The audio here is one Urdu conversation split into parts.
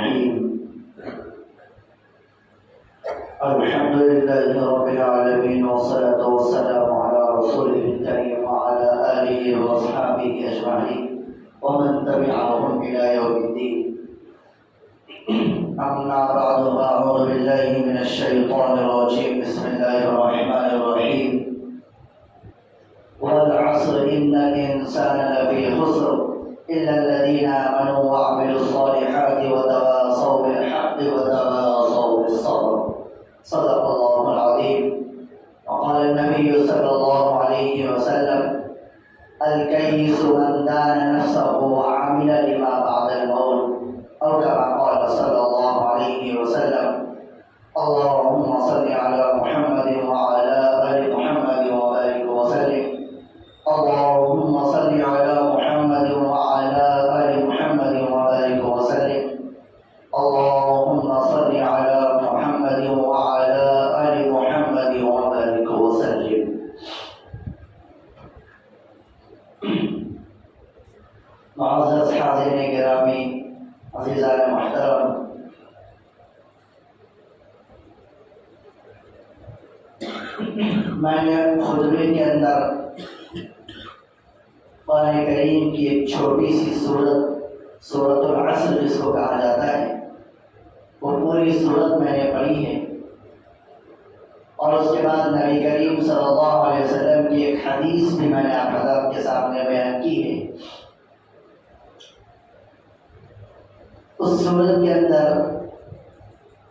الرحيم الحمد لله رب العالمين والصلاة والسلام على رسوله الكريم وعلى آله وأصحابه أجمعين ومن تبعهم إلى يوم الدين. أما بعد فأعوذ بالله من الشيطان الرجيم. بسم الله الرحمن الرحيم. والعصر إن الإنسان لفي خسر إلا الذين آمنوا وعملوا الصالحات وتواصوا بالحق وتواصوا بالصبر. صدق الله العظيم. وقال النبي صلى الله عليه وسلم: الكيس من دان نفسه وعمل لما بعد الموت، أو كما قال صلى الله عليه وسلم. اللهم صل على محمد وعلى آل محمد وبارك وسلم. اللهم صل على محمد وعلى آل محمد وبارك وسلم. اللهم صل على محمد وعلى آل محمد وبارك وسلم. معزز حاضرین گرامی، عزیزان محترم، میں نے خطبے کے اندر قرآن کریم کی ایک چھوٹی سی سورۃ العصر جس کو کہا جاتا ہے، وہ پوری سورت میں نے پڑھی ہے، اور اس کے بعد نبی کریم صلی اللہ علیہ وسلم کی ایک حدیث بھی میں نے آپ حضرات کے سامنے بیان کی ہے۔ اس سورت کے اندر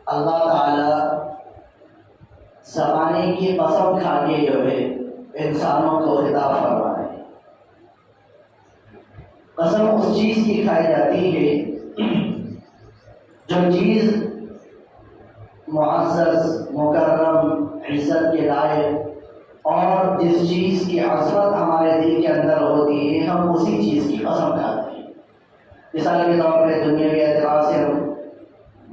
اللہ تعالی زمانے کی قسم کھا کے جو ہے انسانوں کو خطاب فرما ہے۔ قسم اس چیز کی کھائی جاتی ہے جو چیز معزز، مکرم، عزت کے لائق، اور جس چیز کی عظمت ہمارے دل کے اندر ہوتی ہے، ہم اسی چیز کی قسم کھاتے ہیں۔ مثال کے طور پہ دنیاوی اعتبار سے ہم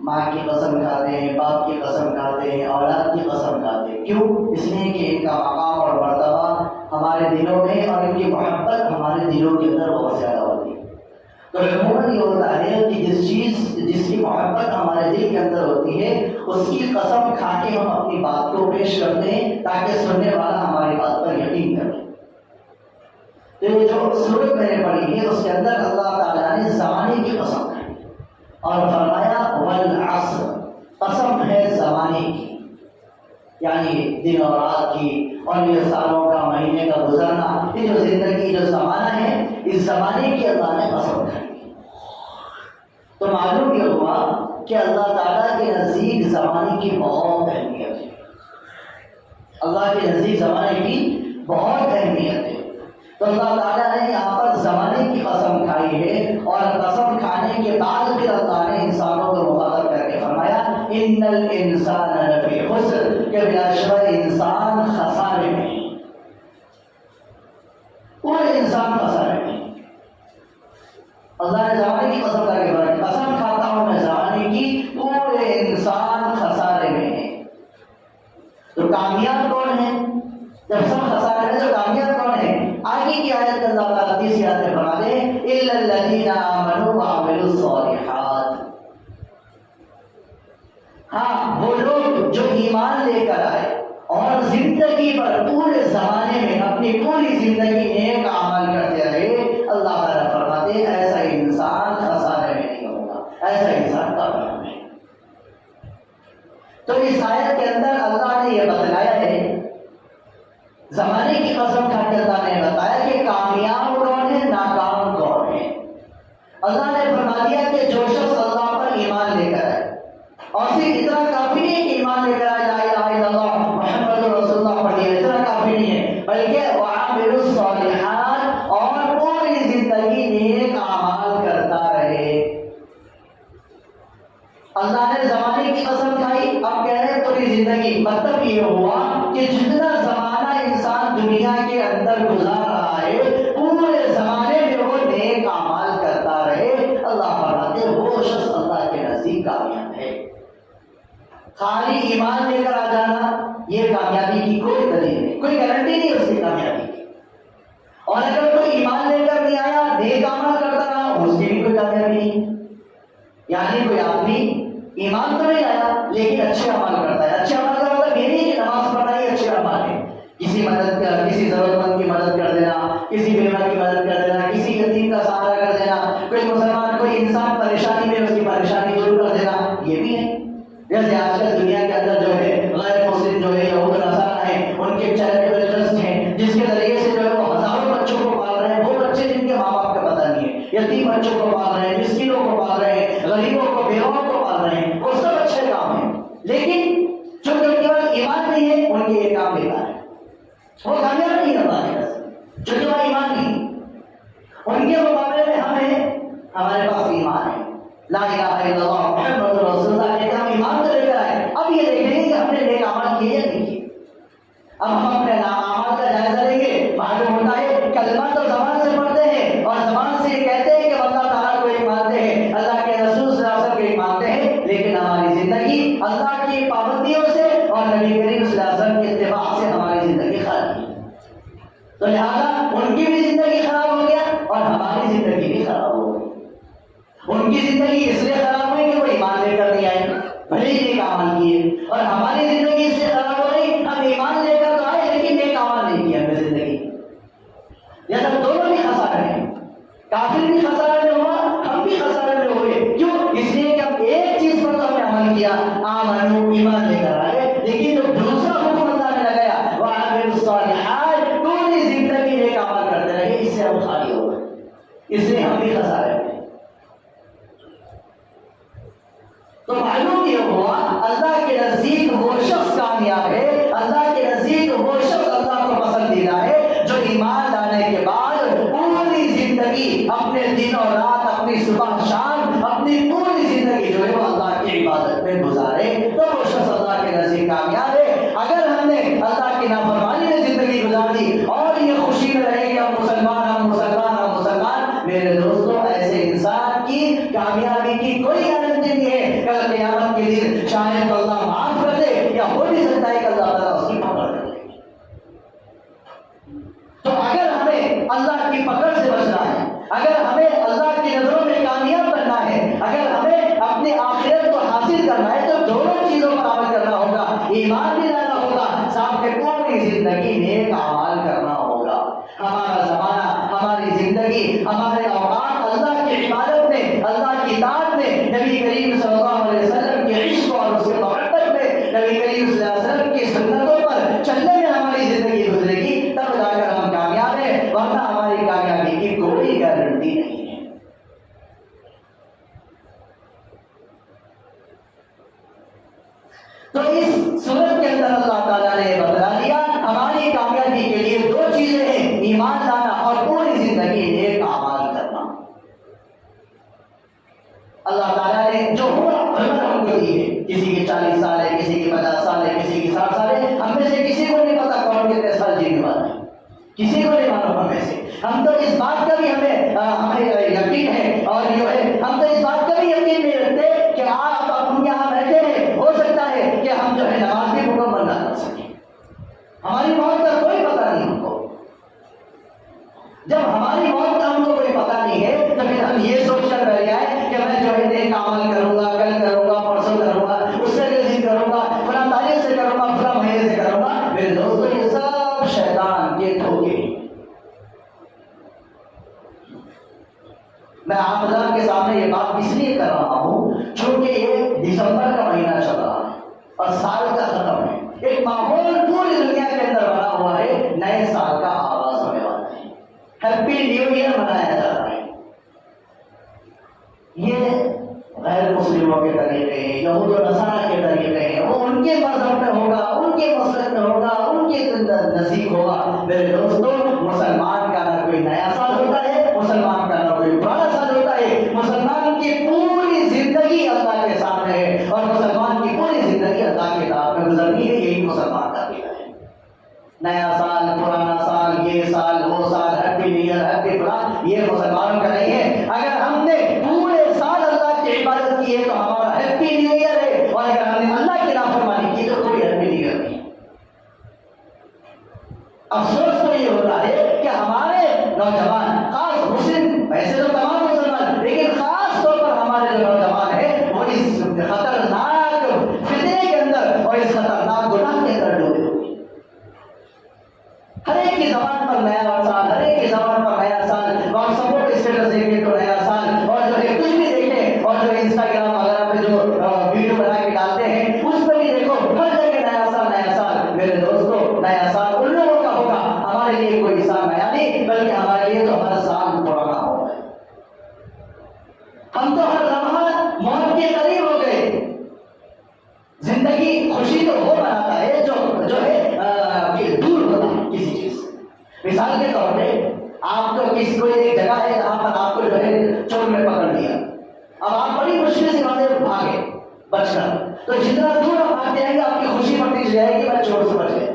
ماں کی قسم کھاتے ہیں، باپ کی قسم کھاتے ہیں، اولاد کی قسم کھاتے ہیں۔ کیوں؟ اس لیے کہ ان کا مقام اور مرتبہ ہمارے دلوں میں، اور ان کی محبت ہمارے دلوں کے اندر بہت زیادہ ہوتی ہے۔ تو عموماً یہ ہوتا ہے کہ جس کی محبت ہمارے دل کے اندر ہوتی ہے، اس کی قسم کھا کے ہم اپنی بات کو پیش کرتے ہیں تاکہ سننے والا ہماری بات پر یقین کرے۔ تو یہ جو سورت میں نے پڑھی ہے، اس کے اندر اللہ تعالیٰ نے زمانے کی قسم کھائی اور فرمایا والعصر، قسم ہے زمانے کی، یعنی دن اور رات کی، اور یہ سالوں کا، مہینے کا گزرنا، یہ جو زندگی، جو زمانہ ہے، اس زمانے کی اللہ نے قسم کھائی۔ تو معلوم یہ ہوا کہ اللہ تعالیٰ کے نزدیک زمانے کی بہت اہمیت ہے۔ اللہ کے نزدیک زمانے کی بہت اہمیت ہے۔ تو اللہ تعالیٰ نے یہاں پر زمانے کی قسم کھائی ہے، اور قسم کھانے کے بعد پھر اللہ نے انسانوں کو مخاطب کر کے فرمایا ان الانسان لفی خسر، کہ بلا شبہ انسان خسارے میں، پورے انسان خسارے میں۔ اللہ نے زمانے کی قسم کر کے فرمایا قسم کھاتا ہوں میں زمانے کی، پورے انسان خسارے میں ہے۔ تو کامیاب کون ہے؟ جب سب خسارے میں، تو کامیاب کون ہے؟ آگے کی آیت میں اللہ تعالیٰ تیسری آیت میں فرما دے الا الذین آمنوا وعملوا الصالحات، ہاں وہ لوگ جو ایمان لے کر آئے اور زندگی پر، پورے زمانے میں اپنی پوری زندگی نیک اعمال کرتے رہے، اللہ تعالیٰ فرماتے ایسا انسان خسارے میں نہیں ہوگا، ایسا انسان کامیاب ہے۔ تو اس آیت کے اندر اللہ نے یہ بتلایا ہے، زمانے کی قسم کھا کے اللہ نے بتایا کہ کامیاب کون ہے، ناکام کون ہے۔ اللہ نے فرما دیا کہ جو شخص اللہ پر ایمان لے کر آئے، اور صرف اتنا کافی نہیں کہ ایمان لے کر آئے لا الہ الا اللہ محمد رسول اللہ پڑھیے، اتنا کافی نہیں ہے، بلکہ وعملوا الصالحات، اور پوری زندگی نیک اعمال کرتا رہے۔ اللہ نے زمانے کی قسم کھائی، اب کہہ رہے ہیں پوری زندگی، مطلب یہ ہوا کہ جتنا زمانہ انسان دنیا کے اندر گزار رہا ہے، پورے زمانے میں وہ نیک اعمال کرتا رہے۔ اللہ فرماتے ہیں وہ شخص اللہ کے نزدیک کامیاب ہے۔ خالی ایمان لے کر آ جانا یہ کامیابی کی کوئی دلیل نہیں، کوئی گارنٹی نہیں اس کی کامیابی کی۔ اور اگر کوئی ایمان لے کر نہیں آیا، نیک عمل کرتا رہا، اس کی بھی کوئی کامیابی نہیں۔ یعنی کوئی آدمی ایمان تو نہیں لایا لیکن اچھے عمل کرتا ہے. اچھے عمل کا مطلب یہ نہیں کہ نماز پڑھنا ہی اچھے عمل ہے. کسی ضرورت مند کی مدد کر دینا, کسی بیمار کی مدد کر دینا, کسی یتیم کا سہارا کر دینا, کوئی مسلمان کوئی انسان پریشانی میں اس کی پریشانی دور کر دینا, یہ بھی ہے. جیسے آج کل دنیا کے اندر جو ہے غیر مسلم جو ہے یہود نصارہ ہیں, ان کے چیریٹیبل ٹرسٹ ہیں جس کے ذریعے سے جو ہے وہ ہزاروں بچوں کو پال رہے ہیں. وہ بچے جن کے ماں باپ کا پتہ نہیں ہے, یتیم بچوں کو پال رہے ہیں, مسکینوں کو پال رہے ہیں, غریبوں کو بیواؤں کو پال رہے ہیں. وہ سب اچھے کام ہیں, لیکن جو ان کے پاس ایمان نہیں ہے ان کے یہ کام بیکار ہے, وہ کامیاب نہیں ہوتا ہے. جو کہ ایمان نہیں, ان کے مقابلے میں ہم ہیں, ہمارے پاس ایمان ہے. لا الہ الا اللہ محمد رسول اللہ کے ہم ایمان کو لے کر آئے. اب یہ دیکھیں گے کہ ہم نے نیک اعمال کیے یا نہیں کیے. اب ہم اپنے اعمال کا جائزہ لیں گے. معلوم ہوتا ہے کلمہ تو زبان سے پڑھتے ہیں اور زبان سے یہ کہتے ہیں کہ اللہ تعالیٰ کو ایک مانتے ہیں, اللہ کے رسول صلی اللہ علیہ وسلم کو ایک مانتے ہیں, لیکن ہماری زندگی اللہ کی پابندیوں سے اور نبی کریم صلی اللہ علیہ وسلم کے اتباع سے ہماری زندگی خراب ہے. تو لہٰذا ان کی بھی زندگی خراب ہو گیا اور ہماری زندگی بھی خراب ہو گئی. ان کی زندگی اس لیے خراب ہوئی کہ وہ ایمان لے کر نہیں آئے, بھلے ہی نیک عمل کیے, اور ہماری زندگی اس لیے خراب ہو گئی ہم ایمان لے کر تو آئے لیکن نیک عمل نہیں کیا ہم نے زندگی. یا تب دونوں بھی خسارے ہیں, کافر بھی خسارے میں ہوا, ہم بھی خسارے میں ہوئے. کیوں؟ اس لیے کہ ہم ایک چیز پر تو ہم نے عمل کیا, آمنو ایمان لے کر آئے, لیکن جو دوسرا حکم اللہ نے لگایا وَعَمِلُوا الصَّالِحَاتِ پوری زندگی نیک عمل کرتے رہے, اس سے ہم خالی ہو گئے, اس لیے ہم بھی خسارے میں. تو معلوم یہ ہوا اللہ کے نزدیک وہ شخص کامیاب ہے, اللہ کے نزدیک وہ شخص اللہ کو پسندیدہ ہے جو ایمان لانے کے بعد پوری زندگی اپنے دن اور رات, اپنی صبح شام, اپنی پوری زندگی جو ہے وہ اللہ کی عبادت میں گزارے, تو وہ شخص اللہ کے نزدیک کامیاب ہے. اگر ہم نے اللہ کی نافرمانی میں زندگی گزار دی اور یہ خوشی میں رہے کہ ہم مسلمان, ہم مسلمان, ہم مسلمان, میرے دوستوں ایسے انسان کی کامیابی کی کوئی گارنٹی نہیں ہے. کل قیامت کے دن شاید اللہ معاف کر دے, یا ہو بھی سکتا ہے کہ اللہ تعالیٰ اس کی پکڑ کر دے. تو اگر ہمیں اللہ کی پکڑ سے بچنا ہے, اگر ہمیں اللہ کی نظروں میں کامیاب بننا ہے, اگر ہمیں اپنی آخرت کو حاصل کرنا ہے, تو دونوں چیزوں پر عمل کرنا ہوگا. ایمان بھی لانا ہوگا, ساتھ میں پوری زندگی نیک اعمال کرنا ہوگا. ہمارا زمانہ, ہماری زندگی, ہمارے اوقات اللہ کی عبادت میں, اللہ کی اطاعت میں, نبی کریم صلی اللہ علیہ وسلم کے عشق اور اس کے محبت میں, نبی کریم صلی اللہ علیہ وسلم کی سنتوں پر چلنے میں ہماری زندگی گزرے گی, تب جا کر ہم کامیاب ہیں, ورنہ ہماری کامیابی کی کوئی گارنٹی نہیں ہے. تو اس صورت کے اندر اللہ تعالیٰ نے بتلا دیا ہماری کامیابی کے لیے دو چیزیں ہیں, ایمان لانا اور پوری زندگی نیک اعمال کرنا. اللہ تعالیٰ نے جو عمر ہم کو دی ہے, کسی کی 40 سال ہے, کسی کی 50 سال ہے, کسی کی 60 سال ہے, ہم میں سے کسی کو نہیں پتا کون کتنے سال جینے والا ہے, کسی کو نہیں معلوم ہم میں سے. ہم تو اس بات کا بھی ہمیں یقین ہے, اور جو ہے ہم تو اس بات کا بھی یقین نہیں رکھتے کہ آپ اپنے یہاں بیٹھے ہیں, ہو سکتا ہے کہ ہم جو ہے نماز بھی مکمل نہ کر سکیں. ہماری موت کا کوئی پتہ نہیں ہم کو. جب ہماری موت کا ہم کو کوئی پتہ نہیں ہے تو پھر ہم یہ سوچ کر بیٹھ جائیں کہ میں جو ہے نیک عمل کروں گا, کل کروں گا, پرسوں کروں گا, اس سے اگلے دن کروں گا, فلاں تاریخ سے کروں گا, فلاں مہینے سے کروں گا. میرے دوستوں یہ سب شیطان کے دھوکے. میں آپ حضرات کے سامنے یہ بات اس لیے کر رہا ہوں چونکہ یہ دسمبر کا مہینہ چل رہا ہے اور سال کا ختم ہے. ایک ماحول پوری دنیا کے اندر بنا ہوا ہے, نئے سال کا آغاز ہونے والا ہے, ہیپی نیو ایئر منایا جا رہا ہے. یہ غیر مسلموں کے طریقے ہیں, یہود و نصارہ کے طریقے ہیں, وہ ان کے مذہب میں ہوگا, ان کے مسلک میں ہوگا, ان کے نزدیک ہوگا. میرے دوستوں, مسلمان کا نہ کوئی نیا سال ہوتا ہے, مسلمان کا نہ کوئی پرانا سال ہوتا ہے. مسلمان کی پوری زندگی اللہ کے سامنے ہے, اور مسلمان کی پوری زندگی اللہ کے اطاعت میں گزرنی ہے. یہی مسلمان کا عقیدہ ہے. نیا سال, پرانا سال, یہ سال, وہ سال, ہیپی نیو ایئر, ہیپی فلاں, یہ مسلمانوں کا نہیں ہے. اگر ہم نے پورے سال اللہ کی عبادت کی ہے تو ہمارا ہیپی نیو ایئر ہے, اور اگر ہم نے اللہ کی نافرمانی کی تو کوئی ہیپی نیو ایئر نہیں. افسوس تو یہ ہوتا ہے کہ ہمارے نوجوان, خاص مسلم, ویسے تو تمام مسلمان, لیکن خاص طور پر اور اس خطرناک گناہ کے اندر ڈوبے ہوئے. ہر ایک کی زبان پر نیا سال، ہر ایک کی زبان پر نیا سال، واٹس ایپ پر اسٹیٹس دیکھیں تو نیا سال، اور جو ہے کچھ بھی دیکھیں، اور جو انسٹاگرام وغیرہ پہ جو ویڈیو بنا کے ڈالتے ہیں اس پہ بھی دیکھو، ہر جگہ نیا سال نیا سال. میرے دوستو نیا سال ان لوگوں کا ہوگا، ہمارے لیے کوئی سال نیا نہیں، بلکہ ہمارے لیے تو ہر سال پرانا ہوگا. ہم تو ہر لمحہ موت کے قریب ہو گئے. زندگی خوشی تو وہ بناتا ہے جو ہے دور ہوتا ہے کسی چیز سے. مثال کے طور پہ آپ تو کسی کوئی ایک جگہ ہے جہاں پر آپ کو جو ہے چور نے پکڑ لیا، اب آپ بڑی مشکل سے وہاں سے بھاگے بچ کر، تو جتنا دور آپ بھاگتے جائیں گے آپ کی خوشی بڑھتی جائے گی میں چور سے بچ گیا.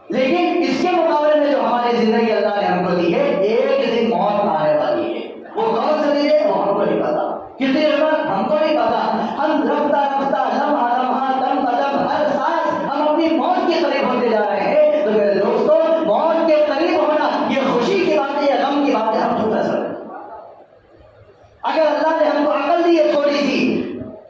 لیکن اس کے مقابلے میں جو ہماری زندگی اللہ نے ہم کو دی ہے، ایک دن موت آنے والی ہے. وہ کون سے دن ہے وہ ہم کو نہیں پتا، کتنی عمر ہم کو نہیں پتا. ہم رفتہ رفتہ لمحہ لمحہ قدم قدم ہر سانس ہم اپنی موت کے قریب ہوتے جا رہے ہیں. تو میرے دوستو موت کے قریب ہونا یہ خوشی کی بات ہے یا غم کی بات ہے ہم خود فیصلہ کریں. اگر اللہ نے ہم کو عقل دی ہے تھوڑی سی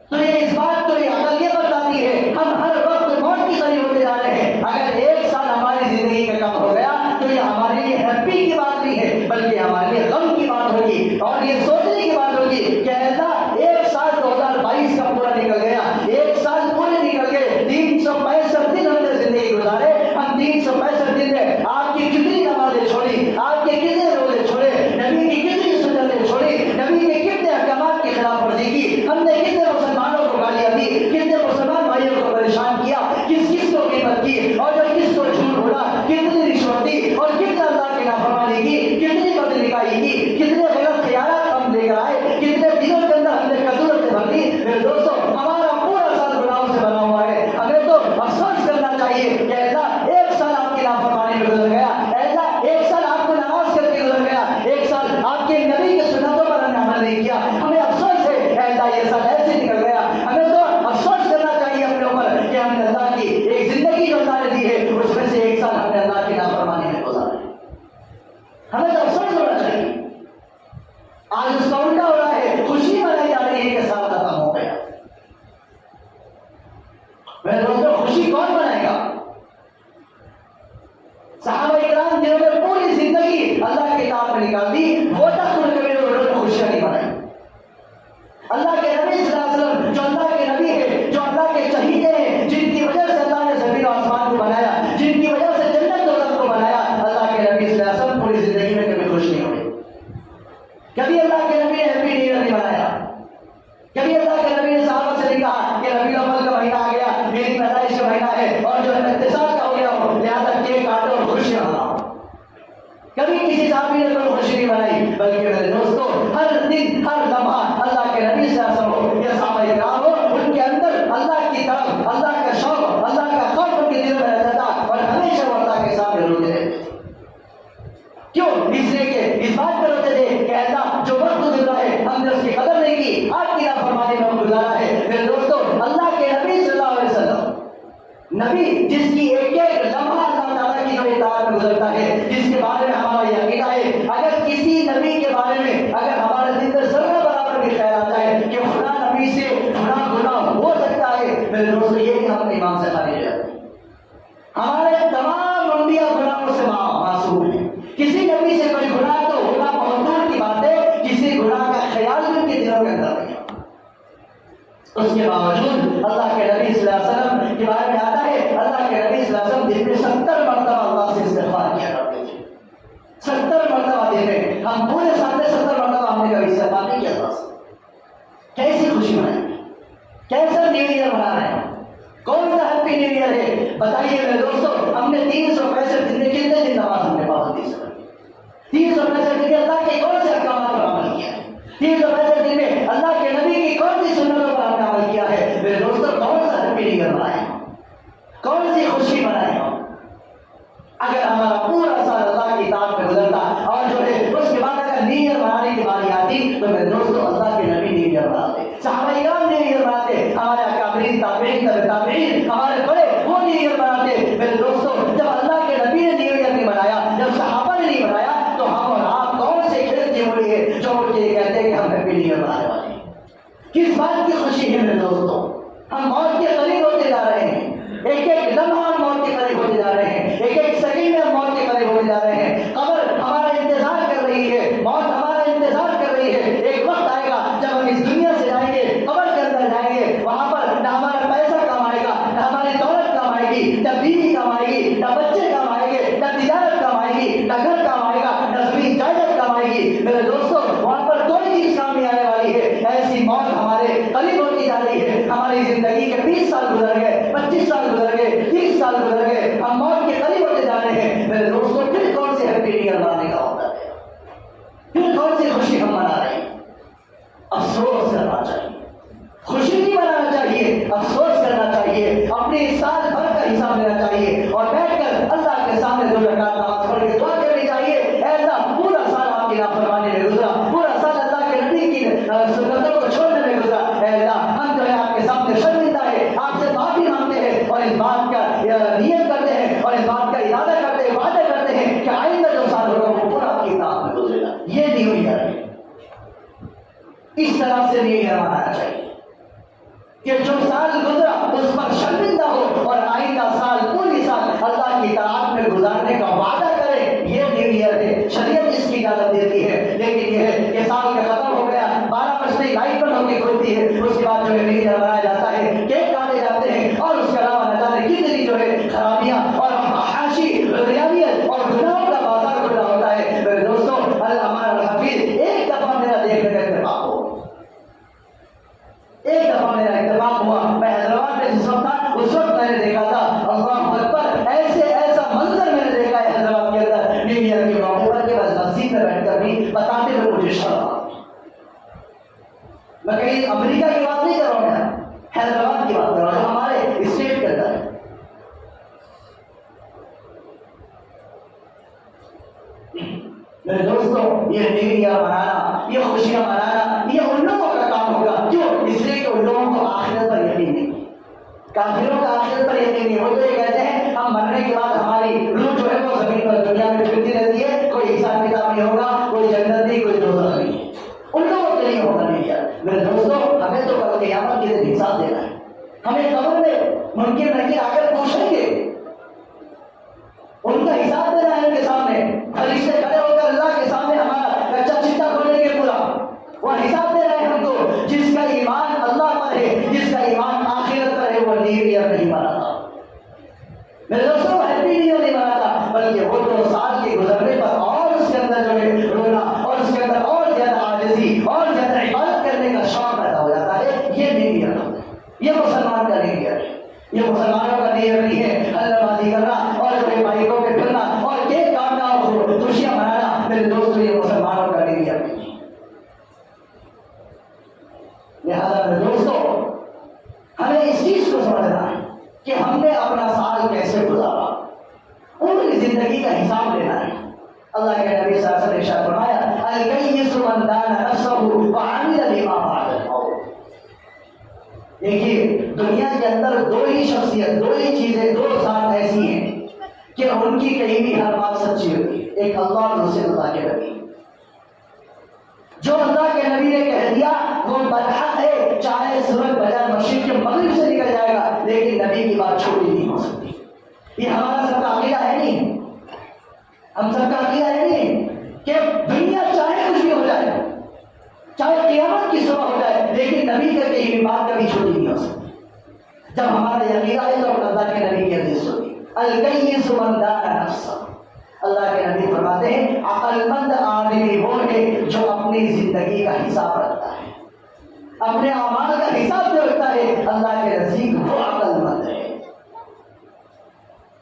تو یہ اس بات تو یہ عقل یہ بتاتی ہے ہم ہر وقت موت کے قریب ہوتے جا رہے ہیں. اگر ایک سال ہماری زندگی کا کم ہو گیا تو یہ ہمارے لیے ہیپی کی بات نہیں ہے بلکہ ہمارے لیے غم کی بات ہوگی، اور یہ سوچنے کی بات ہوگی کہ اللہ ایک سال 2022 کا پورا نکل گیا، ایک سال پورے نکل گئے، 365 دن ہم نے زندگی گزارے. ہم 365 دن میں آپ کی کتنی نمازیں چھوڑی، آپ کے کتنے روزے چھوڑے، نبی کی کتنی سنتیں چھوڑی، نبی کے کتنے احکامات کی خلاف ورزی کی، ہم نے کتنے مسلمانوں کو گالیاں دی، کتنے مسلمان بھائیوں کو پریشان کیا، کس کس کو قیمت کی، اور جو کس کو جھوٹ بولا، کتنی رشوت دی، اور کتنے اللہ کی نافرمانی کی، کتنی بد نکاحی کی، کتنے غلط خیالات ہم لے کر آئے، کتنے دنوں کے اندر ہم نے کدورتیں بھر دی. میرے دوستو ہمارا پورا سال گناہوں سے بنا ہوا ہے. ہمیں تو افسوس کرنا چاہیے کہ اللہ ایک سال آپ کی نافرمانی میں گزر گیا، اللہ ایک سال آپ کو نماز کر کے گزر گیا، ایک سال آپ کے نبی کے سنتوں پر ہم نے عمل نہیں کیا. ہمیں افسوس ہے کہ اللہ یہ سال ایسے نکل گیا. ہمیں تو افسوس کرنا چاہیے اپنے اوپر کہ ہم نے اللہ کی ایک زندگی جو اللہ نے دی ہے اس میں سے ایک سال ہم نے اللہ کی نافرمانی میں گزارا ہے. ہمیں تو افسوس ہونا چاہیے. آج اس کا الٹا ہو رہا ہے، خوشی منائی جا رہی ہے کہ سال ختم ہو گیا. میرے دوستوں خوشی کون منائے گا؟ صحابہ کرام جنہوں نے پوری زندگی اللہ کی اطاعت میں نکال دی وہ تک انہوں نے خوشیاں نہیں منائی. اللہ کے نبی صلی اللہ علیہ وسلم جو اللہ کے نبی ہے، جو اللہ کے چہیتے ہیں، جن کی وجہ سے اللہ نے زمین و آسمان کو بنایا، جن کی وجہ سے جنت دولت کو بنایا، اللہ کے نبی صلی اللہ علیہ وسلم پوری زندگی میں کبھی خوش نہیں ہوئے. کبھی اللہ کے نبی نے ہیپی نیو ایئر نہیں منایا. کبھی اللہ کے نبی نے صحابہ سے نہیں کہا کہ ربیع الاول کا مہینہ آ گیا، میری پیدائش کا مہینہ ہے اور جو ہے اتصال کا ہو گیا ہو لہٰذا کیک کاٹو اور خوشیاں مناؤ. کبھی کسی صحابی نے کوئی خوشی نہیں منائی، بلکہ میرے دوستوں ہر دن ہر لمحہ اللہ کے نبی صلی اللہ علیہ وسلم یا صحابہ کرام ہو ان کے اندر اللہ کی طرف اللہ کا شوق اللہ کا خوف ان کے دل میں رہتا تھا اور ہمیشہ وہ اللہ کے سامنے روتے رہتے. کیوں؟ اس لیے کہ اس بات پر روتے تھے کہ اللہ جو وقت گزرا ہے ہم نے اس کی قدر نہیں کی، آپ کی نافرمانی میں گزارا ہے. میرے دوستوں اللہ کے نبی صلی اللہ علیہ وسلم نبی جس کی ایک ایک لمحہ اللہ تعالیٰ کی جو اطاعت میں گزرتا ہے، جس کے بارے میں ہمارا یہ عقیدہ ہے اگر کسی نبی کے بارے میں اگر ہمارے دل میں ذرہ برابر بھی خیال آتا ہے کہ فلاں نبی سے فلاں گناہ ہو سکتا ہے، میرے دوستوں یہ کہ ہم ایمان سے خالی رہ جاتے ہیں. ہمارے تمام انبیاء گناہوں سے معصوم ہیں. کسی نبی سے کوئی گناہ تو ہونا بہت دور کی بات ہے، کسی گناہ کا خیال بھی ان کے دلوں کے اندر نہیں. اس کے باوجود اللہ کے نبی صلی اللہ علیہ وسلم کے بارے میں آتا ہے اللہ کے نبی صلی اللہ علیہ وسلم دن میں 70 مرتبہ اللہ سے استغفار کیا کرتے تھے. 70 مرتبہ دن میں. ہم پورے سال میں 70 مرتبہ ہم نے کبھی استغفار نہیں کیا تھا. کیسی خوشی منائیں گے؟ کیسا نیو ایئر منا رہے ہیں؟ کون سا ہیپی نیو ایئر ہے؟ بتائیے میرے دوستوں ہم نے 365 دن میں کتنے دن نماز ہم نے پابندی سے پڑھی؟ 365 دن میں اللہ کے کون سے احکامات پر عمل کیا ہے؟ 365 دن میں اللہ کے نبی کی کون سی سنتوں پر ہم نے عمل کیا ہے؟ میرے دوستوں کون سا ہیپی نیو ایئر منائے؟ کون سی خوشی منائے؟ اگر ہمارا پورا سال اللہ کی اطاعت میں گزرتا اور جو ہے اس کے بعد اگر نیو ایئر منانے کی باری آتی تو میرے دوستوں اللہ کے نبی نیو ایئر مناتے، صحابہ کرام نیو ایئر مناتے، ہمارے اکابرین تابعین تابعین ہمارے بڑے وہ نیو ایئر مناتے. میرے دوستوں جب اللہ کے نبی نے نیو ایئر نہیں منایا، جب صحابہ نے نہیں منایا تو ہم اور آپ کون سے کھیل کی ہوئی ہے جو مجھے یہ کہتے ہیں کہ ہم ہیپی نیو ایئر منانے والے ہیں؟ کس بات کی خوشی ہے میرے دوستوں؟ ہم موت کے قریب ہوتے جا رہے ہیں، ایک ایک لمحہ ہم موت کے قریب ہوتے جا رہے ہیں، ایک ایک سیکنڈ میں ہم موت کے قریب ہوتے جا رہے ہیں۔ قبر ہمارا انتظار کر رہی ہے، موت ہمارا انتظار کر رہی ہے۔ ایک وقت آئے گا جب ہم اس دنیا سے جائیں گے، قبر کے اندر جائیں گے، وہاں پر نہ ہمارا پیسہ کام آئے گا، نہ ہماری دولت کام آئے گی، نہ بیوی کام آئے گی، نہ بچے کام آئیں گے، نہ تجارت کام آئے گی، نہ گھر کام آئے گا، نہ زمین جائیداد کام آئے گی۔ میرے دوستوں، وہاں پر کوئی چیز کام نہیں آنے والی ہے۔ ایسی موت ہمارے قریب ہوتی جا رہی ہے۔ ہماری زندگی کے 20 سال گزر گئے، 25 سال گزر گئے، 30 سال گزر گئے، ہم موت کے قریب ہوتے جا رہے ہیں۔ میرے دوستوں، پھر کون سی ہیپی نیو ایئر منانے کا ہوتا ہے؟ پھر کون سی خوشی ہم منا رہے ہیں؟ افسوس کرنا چاہیے، خوشی نہیں منانا چاہیے، افسوس کرنا چاہیے، اپنے سال بھر کا حساب لینا چاہیے اور بیٹھ کر اللہ کے سامنے 2 رکعت نماز پڑھ کے دعا کرنی چاہیے۔ اے اللہ، پورا سال آپ کی نافرمانی میں گزرا، پورا سال اللہ کے نبی کی سنتوں کو چھوڑنے میں گزرا۔ اے اللہ، ہم جو ہے آپ کے سامنے شرمندہ ہے، آپ سے معافی مانگتے ہیں اور اس بات کا نیت کرتے ہیں اور اس بات کا ارادہ کرتے ہیں، وعدہ کرتے ہیں کہ آئندہ جو سال ہوگا وہ پورا آپ کی اطاعت میں گزرے گا۔ یہ نیو ایئر ہے، اس طرح سے نیو ایئر منانا چاہیے کہ جو سال گزرا اس پر شرمندہ ہو اور آئندہ سال پوری سال اللہ کی اطاعت میں گزارنے کا وعدہ کرے۔ یہ نیو ایئر ہے، شریعت اس کی اجازت دیتی ہے۔ لیکن یہ ہے کہ سال کا ختم ہو گیا، 12 بجتے لائٹ بند ہوتی کھلتی ہے، اس کے بعد جو ہے نیو ایئر منایا جاتا ہے، کیک کاٹے جاتے ہیں اور اس کے علاوہ نہ جانے کتنی جو ہے خرابیاں اور فحاشی ریاضیت اور گناہوں کا بازار کھلا ہوتا ہے۔ میرے دوستوں، اللہ ہمارا حفیظ ایک دفعہ میرا دیکھنے کا اتفاق ہو، ایک دفعہ میرا اتفاق ہوا، میں حیدرآباد میں جس وقت تھا اس وقت میں نے دیکھا تھا، اللہ اکبر، ایسا منظر میں نے دیکھا ہے حیدرآباد کے اندر نیو ایئر کے موقع پر کہ بس مسجد میں بیٹھ کر بھی بتاتے ہوئے مجھے شرم آتی۔ میں کہیں امریکہ کی بات نہیں کر رہا ہوں، میں حیدرآباد کی بات کر رہا ہوں، ہمارے اسٹیٹ کے اندر ہے۔ میرے دوستوں، یہ نیو ایئر منانا، یہ خوشیاں منانا، یہ ان لوگوں کا کام ہوگا کیوں؟ اس لیے کہ ان لوگوں کو آخرت پر یقین نہیں، کافروں کا آخرت پر یقین نہیں۔ وہ تو یہ کہتے ہیں ہم مرنے کے بعد ہماری روح جو ہے وہ زمین پر دنیا میں پھرتی رہتی ہے، کوئی حساب کتاب نہیں ہوگا، کوئی جنت نہیں، کوئی دوزخ نہیں ہے، ان لوگوں کے لیے ہوگا نہیں یار۔ میرے دوستوں، ہمیں تو کل قیامت کے دن حساب دینا ہے، ہمیں قبر میں منکر نکیر آ کر پوچھیں گے، ان کا حساب دینا ہے ان کے سامنے، فرشتے کھڑے ہو کر اللہ کے سامنے ہمارا کچا چٹا کھولیں گے پورا، وہ حساب دے رہے ہیں ہم کو۔ جس کا ایمان اللہ پر ہے، جس کا ایمان آخرت پر ہے، وہ نیو ایئر نہیں مناتا، میرے دوستوں، ہیپی نیو ایئر نہیں مناتا، بلکہ وہ تو سال کے گزرنے پر اور اس کے اندر جو ہے رونا اور اس کے اندر اور زیادہ عاجزی اور زیادہ عبادت کرنے کا شوق پیدا ہو جاتا ہے۔ یہ نیو ایئر ہوتا ہے، یہ مسلمان کا نیو ایئر ہے، یہ مسلمانوں کا نیو ایئر نہیں ہے اللہ بازی کرنا اور جو ہے بائکوں پہ پھرنا اور کیک کاٹنا اور خوشیاں منانا۔ میرے دوستوں، یہ مسلمانوں کا نیو ایئر نہیں ہے۔ لہذا میرے دوستوں، ہمیں اس چیز کو سمجھنا ہے کہ ہم نے اپنا سال کیسے گزارا، پوری زندگی کا حساب لینا ہے۔ اللہ کے نبی صلی اللہ علیہ وسلم نے ارشاد فرمایا، الکیس من دان نفسہ وعمل لما بعد الموت۔ دیکھیے، دنیا کے اندر 2 ہی شخصیت، 2 ہی چیزیں، 2 ذات ایسی ہیں کہ ان کی کہیں بھی ہر بات سچی ہوتی ہے، ایک اللہ اور دوسرے اللہ کے نبی۔ جو اللہ کے نبی نے کہہ دیا وہ برحق ہے، چاہے سورج بجائے مشرق کے مغرب سے نکل جائے گا، لیکن نبی کی بات چھوٹی نہیں ہو سکتی۔ یہ ہمارا سب کا عقیدہ ہے نہیں، ہم سب کا عقیدہ ہے نہیں کہ دنیا چاہے کچھ بھی ہو جائے، چاہے قیامت کی صبح ہو جائے، لیکن نبی کے کہی ہوئی بات کبھی چھوٹی نہیں ہو سکتی۔ جب ہمارا یہ عقیدہ ہے تو اللہ کے نبی کی حدیث ہوگی، الکیس من دان نفسہ۔ اللہ کے نبی فرماتے ہیں عقل مند آدمی وہ ہے جو اپنی زندگی کا حساب رکھتا ہے، اپنے اعمال کا حساب جو رکھتا ہے، اللہ کے نزدیک وہ عقل مند ہے۔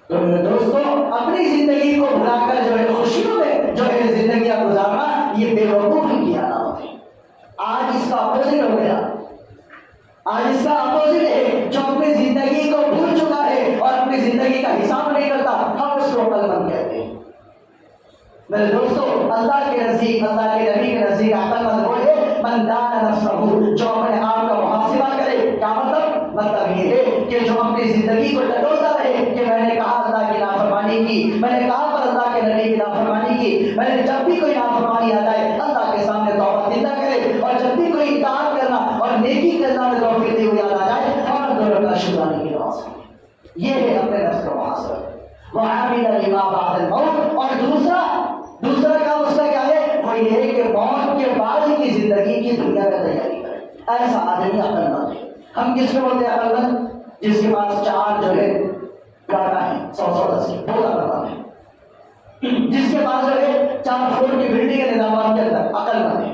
تو میرے دوستوں، اپنی زندگی کو بھلا کر جو ہے خوشیوں میں جو ہے زندگیاں گزارنا، یہ بے وقوفی کی علامت ہے۔ آج اس کا اپوزٹ ہو گیا، آج اس کا اپوزٹ ہے، جو اپنی زندگی کو بھول چکا ہے اور اپنی زندگی کا حساب نہیں کرتا، ہم اس کو عقل مند کہتے ہیں۔ میرے دوستوں، اللہ کے نزدیک، اللہ کے نبی کے نزدیک عقل مند وہ ہے من دان نفسہ، جو اپنے آپ کا محاسبہ کرے۔ کیا مطلب یہ ہے کہ جو اپنی زندگی کو ٹٹولتا رہے کہ میں نے کہا اللہ کی نافرمانی کی، میں نے کہا پر اللہ کے نبی کی نافرمانی کی، میں نے جب بھی کوئی نافرمانی آ جائے اللہ کے سامنے توبہ زندہ کرے، اور جب بھی کوئی اطاعت کرنا اور نیکی کرنا میں توفیق دی ہوئی یاد آ جائے فوراً لما بعد الموت، اور دوسرا کام اس کا کیا ہے؟ وہ یہ ہے کہ موت کے بعد کی زندگی کی دنیا کا تیاری کرے۔ ایسا آدمی عقل مند ہے۔ ہم کس کو بولتے ہیں عقل مند؟ جس کے پاس 4 جو ہے گاڑا ہے، 100-110 بہت عقل مند ہے۔ جس کے پاس جو ہے 4 فلور کی بلڈنگ کے نظامات کے اندر عقل مند ہے۔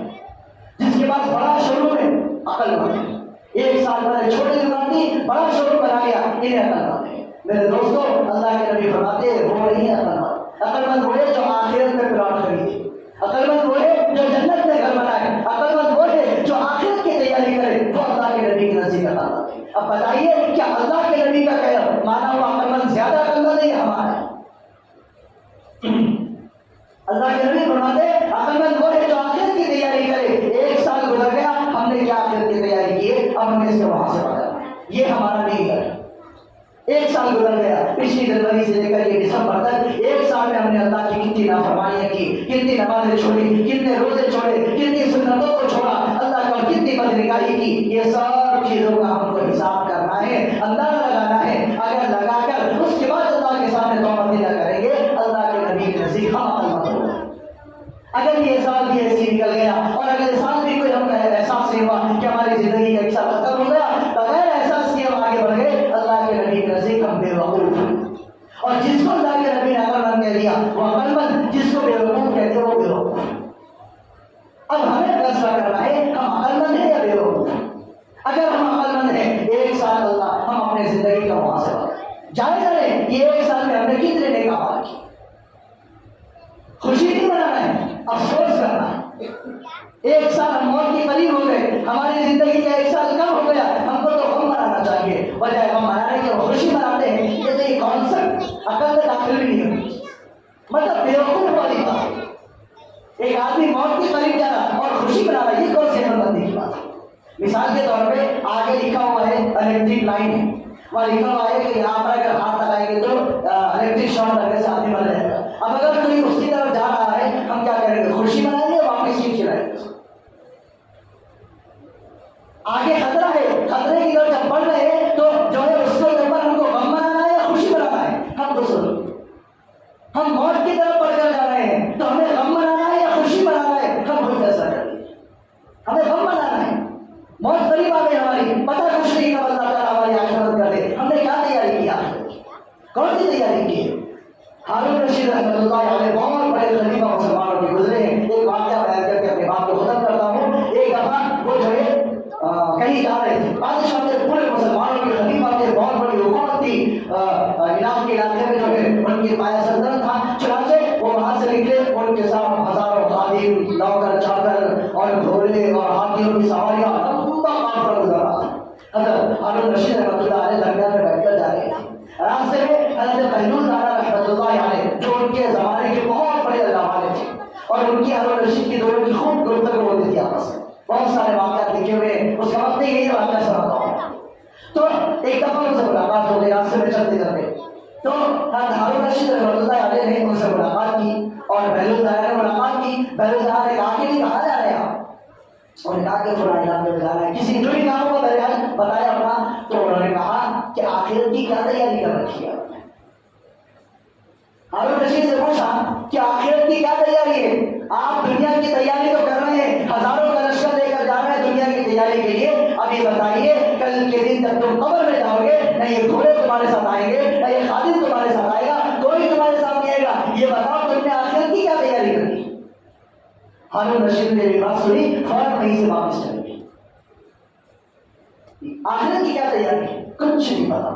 جس کے پاس بڑا شو روم ہے عقل مند ہے۔ 1 سال پہلے چھوٹی دکان تھی، بڑا شو روم بنا لیا، انہیں عقل مند ہے۔ میرے دوستوں، اللہ کے نبی فرماتے ہیں وہ نہیں ہے عقل مند۔ عقل مند وہ ہے جو آخرت میں پلاٹ خریدے، عقل مند وہ ہے جو جنت میں گھر بنائے، عقل مند وہ ہے جو آخرت کی تیاری کرے، وہ اللہ کے نبی کی نزدیک عقل مند ہے۔ اب بتائیے کیا اللہ کے نبی کا کہنا مانا ہوا عقل مند زیادہ عقل مند ہے ہمارا ہے؟ اللہ کے نبی فرماتے ہیں عقل مند وہ ہے جو آخرت کی تیاری کرے۔ 1 سال گزر گیا، ہم نے کیا آخرت کی تیاری کی ہے، اب ہمیں اس کا محاسبہ کرنا ہے، یہ ہمارا نہیں ہے۔ 1 سال گزر گیا، پچھلی جنوری سے لے کر یہ دسمبر تک 1 سال میں ہم نے اللہ کی کتنی نافرمانیاں کی، کتنی نمازیں چھوڑی، کتنے روزے چھوڑے، کتنی سنتوں کو چھوڑا، اللہ کا کتنی بدنگاہی کی، یہ سب چیزوں کا ہم کو حساب کرنا ہے، اندازہ لگانا ہے۔ اگر لگا کر اس کے بعد اللہ کے سامنے توبہ نہ کریں گے، اللہ کے نبی کے نزدیک ہم عقل مند ہوں۔ اگر یہ سال بھی ایسے نکل گیا اور اگلے سال بھی کوئی ہم کا احساس نہیں ہوا کہ ہماری زندگی کا 1 سال ختم ہو گیا، بغیر احساس کے ہم آگے بڑھ گئے، اللہ کے نبی کے نزدیک ہم بے وقوف ہیں۔ اور جس کو اللہ کے نبی نے عقل مند کہہ دیا وہ عقل مند، جس کو بے وقوف کہتے وہ بے وقوف۔ اب ہمیں فیصلہ کرنا ہے ہم عقل مند ہیں یا بے وقوف۔ اگر ہم عقل مند ہیں، 1 سال اللہ ہم اپنے زندگی کا محاسبہ جائزہ لیں، یہ 1 سال میں ہم نے کتنے نیک اعمال کیے۔ خوشی نہیں منانا ہے، افسوس کرنا ہے۔ 1 سال ہم موت کے قریب ہو گئے، ہماری زندگی کا 1 سال کم ہو گیا، ہم کو تو غم منانا چاہیے بجائے غم منانے کے خوشی مناتے ہیں۔ یہ تو یہ کانسیپٹ عقل میں داخل بھی نہیں ہوتی، مطلب بیوقوف والی بات ہے۔ ایک آدمی موت کے قریب جا رہا اور خوشی منا رہا، یہ کون سی عقل مندی کی بات ہے؟ مثال کے طور پہ آگے لکھا ہوا ہے الیکٹرک لائن ہے، وہاں لکھا ہوا ہے کہ یہاں پر اگر ہاتھ لگائیں گے تو الیکٹرک شارٹ لگنے سے آدمی مر جائے گا۔ اب اگر کوئی اس کی طرف جا رہا ہے، ہم کیا کریں گے؟ خوشی منائیں گے، واپس سیٹ چلائیں گے۔ آگے خطرہ ہے، خطرے کی طرف جب بڑھ رہے ہیں تو جو ہے اس کو جب ہم کو غم منانا ہے یا خوشی منانا ہے؟ ہم تو سنو، ہم موت کی طرف بڑھ کر جا رہے ہیں تو ہمیں غم منانا ہے یا خوشی منانا ہے؟ ہم خود فیصلہ کر لیجیے، ہمیں غم منانا ہے۔ موت قریب آ گئی ہماری، پتہ کچھ نہیں کب اللہ تعالیٰ ہماری آخرت کر دے، ہم نے کیا تیاری کی آخرت کی؟ کون سی تیاری کی ہے؟ ہارون رشید رحمۃ اللہ علیہ بہت بڑے خلیفہ مسلمانوں کے گزرے ہیں۔ ایک واقعہ بیان کر کے اپنی بات کو ختم کرتا ہوں۔ ایک دفعہ وہ جو ہے کہیں جا رہے تھے، بادشاہ کے پورے مسلمانوں کے خلیفہ کے بہت بڑی حکومت تھی، عراق کے علاقے میں جو ہے ان کی پایا سلطنت تھا۔ چنانچہ وہ وہاں سے نکلے، ان کے ساتھ ہزاروں خادم، نوکر چاکر اور گھوڑے اور ہاتھیوں کی سواریاں، لمبا قافلہ گزر رہا تھا۔ حضرت ہارون رشید رحمۃ اللہ علیہ درمیان میں بیٹھ کر جا رہے تھے۔ راستے میں حضرت بہلول رانا رحمۃ اللہ علیہ جو ان کے زمانے کے بہت بڑے علامہ تھے اور ان کی ہارون رشید کی دونوں کی خوب گفتگو ہوتی تھی آپس میں، بہت سارے واقعات لکھے ہوئے، اس کا وقت یہی واقعہ سناتا ہوں۔ تو ایک دفعہ ان سے ملاقات ہو گئی، راستے میں چلتے چلتے، تو ہارون رشید رحمۃ اللہ علیہ نے ان سے ملاقات کی اور بہلول رانا نے ملاقات کی۔ بہلول رانا نے کہا کہ نہیں کہاں جا رہے ہیں آپ؟ انہوں نے کہا کہ فلاں علاقے میں جانا ہے، کسی جو بھی کام کو درمیان بتایا اپنا۔ تو انہوں نے کہا کہ آخرت کی کیا تیاری کر رکھی ہے آپ نے؟ ہارون رشید سے پوچھا کہ آخرت کی کیا تیاری ہے؟ آپ دنیا کی تیاری تو کر رہے ہیں، ہزاروں کا لشکر لے کر جا رہے ہیں دنیا کی تیاری کے لیے، اب یہ بتائیے کل کے دن جب تم قبر میں جاؤ گے، نہ یہ گھوڑے تمہارے ساتھ آئیں گے، نہ یہ خادم تمہارے ساتھ آئے گا، کوئی تمہارے ساتھ نہیں آئے گا، یہ بتاؤ تم نے آخرت کی کیا تیاری کری؟ ہارون رشید نے یہ بات سنی، فوراً وہیں سے واپس چلے گئے۔ آخرت کی کیا تیاری ہے؟ کچھ نہیں پتا۔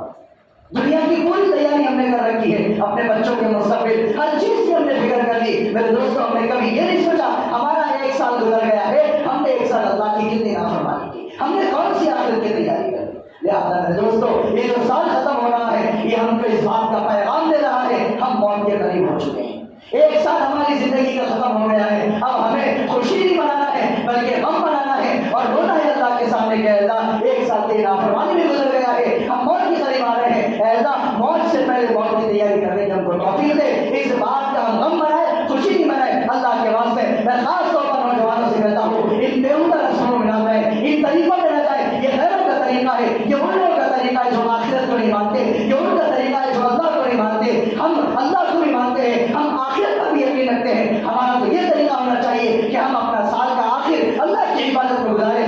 دنیا کی پوری تیاری ہم نے کر رکھی ہے، اپنے بچوں کے مستقبل ہر چیز کی ہم نے فکر کر لی۔ میرے دوستوں، ہم نے کبھی یہ نہیں سوچا ہمارا 1 سال گزر گیا ہے، ہم نے 1 سال اللہ کی کتنی نافرمانی کی، ہم نے کون سی آخرت کی تیاری کر لی۔ لہٰذا میرے دوستوں، یہ جو سال ختم ہو رہا ہے یہ ہم کو اس بات کا پیغام دے رہا ہے ہم موت کے قریب ہو چکے ہیں۔ 1 سال ہماری زندگی کا ختم ہو گیا ہے، اب ہمیں خوشی نہیں منانا ہے بلکہ غم منانا ہے اور رونا ہے اللہ کے سامنے کہ اللہ 1 سال تیری نافرمانی میں گزر گیا ہے، ہم موت کے قریب آ رہے ہیں، اے اللہ موت سے پہلے موت کی تیاری کرنے کی ہم کو توفیق دے، اس بات کا ہم غم منائے خوشی نہیں منائے۔ اللہ کے واسطے میں خاص طور پر نوجوانوں سے کہتا ہوں ان بیہودہ رسموں میں نہ جائیں، ان طریقوں میں نہ جائیں، یہ غیروں کا طریقہ ہے، یہ ان لوگوں کا طریقہ ہے جو آخرت کو نہیں مانتے، یہ ان کا طریقہ ہے جو اللہ کو نہیں مانتے۔ ہم اللہ کو بھی مانتے عبادت گزاری